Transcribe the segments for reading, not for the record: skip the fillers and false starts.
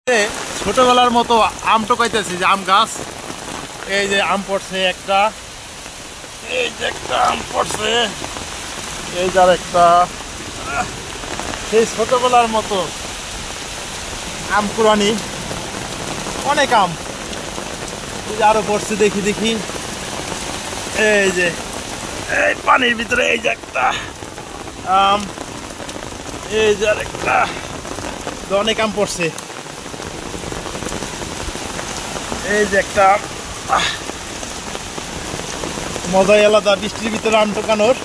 ছোটবেলার মতো আম টোকাইতেছি যে আম গাছ। এই যে আম পড়ছে একটা, এই যে একটা আম পড়ছে, এই যার একটা, সেই ছোটবেলার মতো আম কুড়ানি, অনেক আম। এই যে আরো পড়ছে, দেখি দেখি। এই যে এই পানির ভিতরে এই যে একটা আম, এই যে আর একটা, অনেক আম পড়ছে। এই যে একটা মজাই আলাদা বৃষ্টির ভিতরে আম টোকানোর।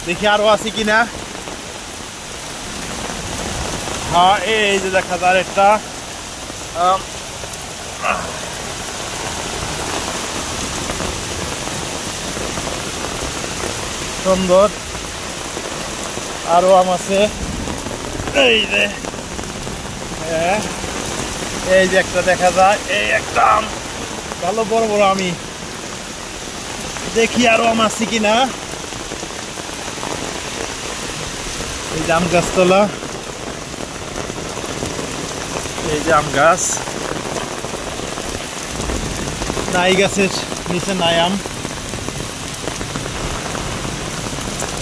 দেখি আরো আছে কিনা। হ্যাঁ, এই যে দেখা যায় একটা সুন্দর, আরো আম আছে। এই যে হ্যাঁ, এই যে একটা দেখা যায়, এই একটা আম ভালো বড় বড়। আমি দেখি আরো আম আছে কিনা। এই যে আম গাছতলা, এই যে আম গাছ, নাই গাছের নিচে নাই আম,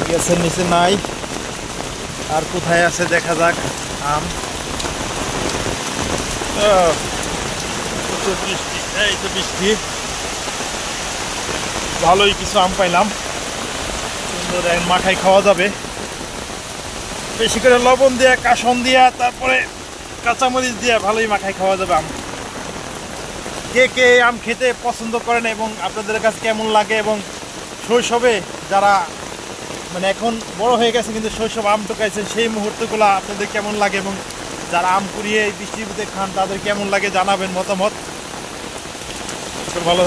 গাছের নিচে নাই। আর কোথায় আছে দেখা যাক আম। বৃষ্টি, এই তো বৃষ্টি, ভালোই কিছু আম পাইলাম। সুন্দর মাখাই খাওয়া যাবে, বেশি করে লবণ দিয়ে, কাসন দিয়া, তারপরে কাঁচামরিচ দিয়ে ভালোই মাখাই খাওয়া যাবে আম। কে কে আম খেতে পছন্দ করেন এবং আপনাদের কাছে কেমন লাগে, এবং শৈশবে যারা মানে এখন বড় হয়ে গেছে কিন্তু শৈশব আম টোকাইছেন, সেই মুহূর্তগুলো আপনাদের কেমন লাগে, এবং যারা আম কুড়িয়ে বৃষ্টির ভিতরে খান তাদের কেমন লাগে জানাবেন মতামত। ভালো।